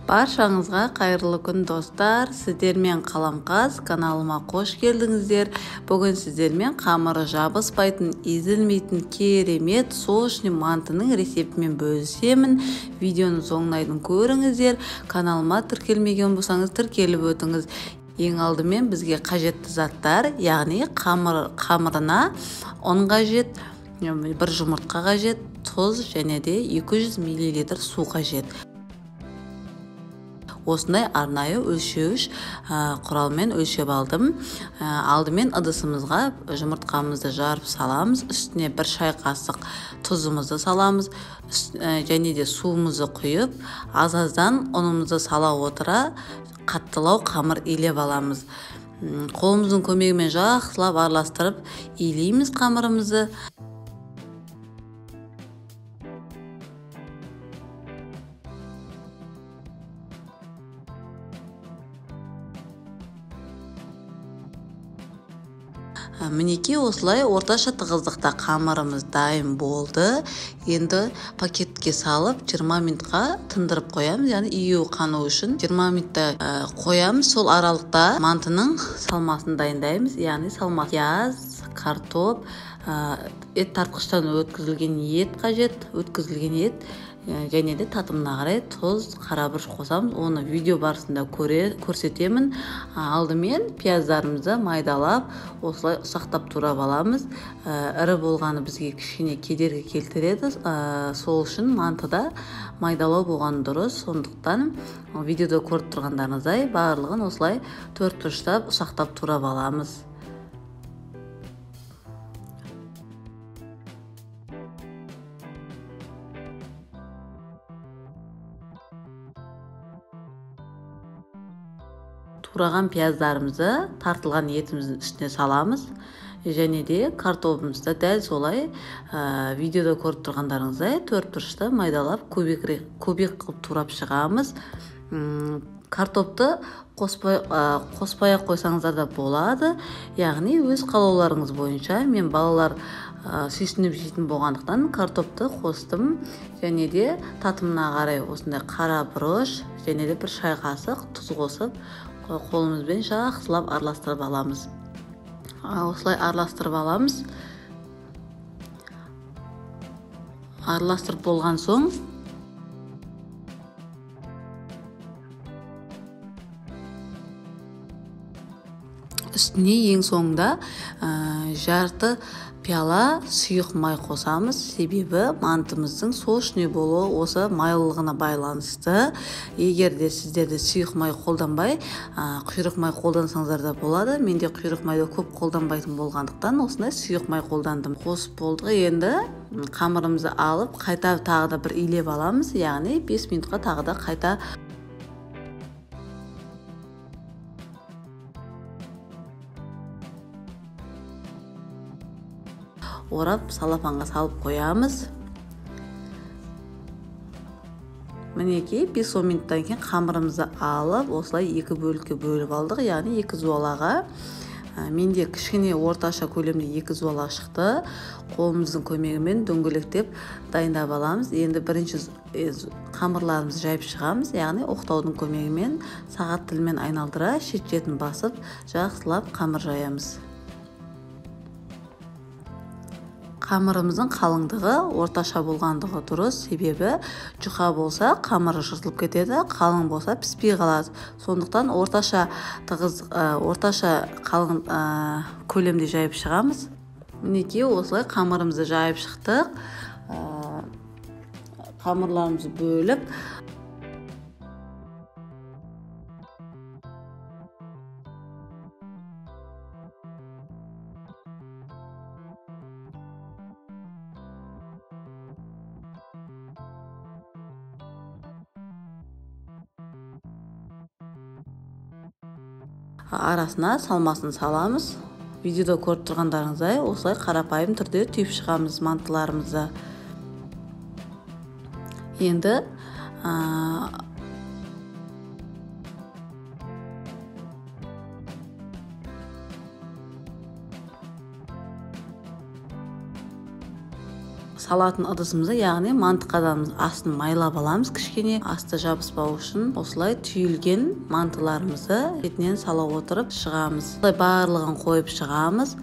Баршаңызға қайырлы күн достар. Сіздермен Қаламқас каналыма қош келдіңіздер. Бүгін сіздермен қамыры жабыспайтын, езілмейтін керемет сочный мантының рецептімен бөлісемін. Видеоны соңына дейін көріңіздер. Каналыма тіркелмеген болсаңыз тіркеліп өтіңіз. Ең алдымен бізге қажетті заттар, яғни қамырына ұн қажет, бір жұмыртқа қажет, тұз және де 200 мл су қажет. Осындай арнайы өлшеуіш құралмен өлшеп алдым. Алдымен ыдысымызға жұмыртқамызды жарып саламыз. Үстіне бір шай қасық тұзымызды саламыз. Және де суымызды құйып, аз-аздан ұнымызды сала отыра қаттылау қамыр илеп аламыз. Қолымыздың көмегімен жақсылап араластырып илейміз қамырымызды. Мінеки осылай орташа тығыздықта қамырымыз дайын болды. Енді пакетке салып 20 минутқа тындырып қоямыз, яғни июі қану үшін 20 минутта қоямыз. Сол аралықта мантының салмасын дайындаймыз, яғни салма пияз, картоп, ет тартқыштан өткізілген ет қажет, өткізілген ет және де татымына қарай тұз, қарабұрыш қосамыз. Оны видео барысында көрсетемін. Алдымен пияздарымызды майдалап, осылай ұсақтап турап аламыз. Ірі болғаны бізге кішкене кедергі келтіреді. Сол үшін мантыда майдалау болған дұрыс. Сондықтан видеода көріп тұрғандарыңыздай барлығын осылай төрт бұрыштап ұсақтап турап аламыз. Тураған пияздарымызды тартылған етіміздің үстіне саламыз. Және де картопымызды дәл солай видеода көріп тұрғандарыңыздай төрт бұрышта майдалап көбек қылып турап шығамыз. Картопты қоспай қойсаңыздар да болады. Яғни өз қалауларыңыз бойынша. Мен балалар сүйсініп жейтін болғандықтан картопты қостым. Және де татымына қарай осындай қара бұрыш және де бір шай қасық тұз қосып қолымызбен жақсылап араластырып аламыз. Осылай араластырып аламыз. Араластырып болған соң үстіне ең соңында жарты пиала сұйық май қосамыз. Себебі мантымыздың сочный болуы осы майлылығына байланысты. Егер де сіздерде сұйық май қолданбай, құйрық май қолдансаңыздар да болады. Менде құйрық майды көп қолданбайтын болғандықтан осындай сұйық май қолдандым. Қосып болдық. Енді қамырымызды алып, қайта тағы да бір илеп аламыз. Яғни 5 минутқа тағы да қайта орап салапанға салып қоямыз. Мінеки 5-10 минуттан кейін қамырымызды алып, осылай екі бөлікке бөліп алдық, яғни екі зуалаға. Менде кішкене орташа көлемде екі зуалақ шықты. Қолымыздың көмегімен дөңгелектеп дайындап аламыз. Енді бірінші қамырларымызды жайып шығамыз, яғни оқтаудың көмегімен сағат тілмен айналдыра шет-шетін басып жақсылап қамыр жаямыз. Қамырымыздың қалыңдығы орташа болғандығы дұрыс, себебі жұқа болса қамыры жыртылып кетеді, қалың болса піспей қалады. Сондықтан орташа қалың көлемде жайып шығамыз. Мінеки осылай қамырымызды жайып шықтық. Қамырларымызды бөліп арасына салмасын саламыз. Видеода көріп тұрғандарыңыздай осылай қарапайым түрде түйіп шығамыз мантыларымызды. Енді салатын ыдысымызды, яғни манты қазанымыз астын майлап аламыз кішкене, асты жабыспау үшін. Осылай түйілген мантыларымызды бетінен сала отырып шығамыз. Осылай барлығын қойып шығамыз.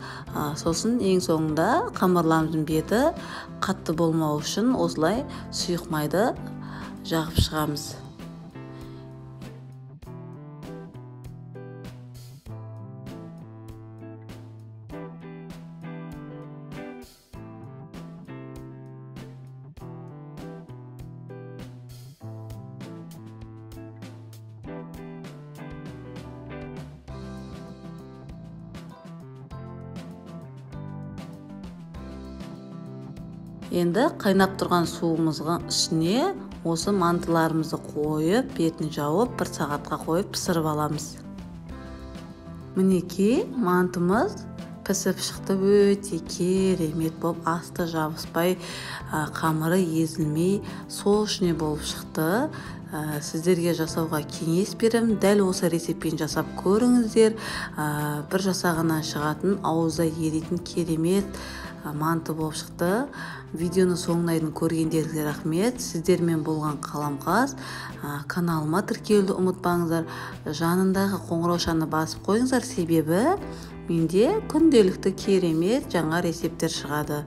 Сосын ең соңында қамырларымыздың беті қатты болмау үшін осылай сұйық майды жағып шығамыз. Енді қайнап тұрған суымыздың ішіне осы мантыларымызды қойып, бетін жауып, 1 сағатқа қойып пісіріп аламыз. Мінекей, мантымыз пісіп шықты, өте керемет болып, асты жабыспай, қамыры езілмей, сочный болып шықты. Сіздерге жасауға кеңес беремін. Дәл осы рецептпен жасап көріңіздер. Бір жасағаннан шығатын, ауызда еритін керемет манты болып шықты. Видеоны соңына дейін көргендеріңізге рахмет. Сіздермен болған Қаламқас. Каналыма тіркелуді ұмытпаңыздар. Жанындағы қоңыраушаны басып қойыңыздар, себебі менде күнделікті керемет жаңа рецепттер шығады.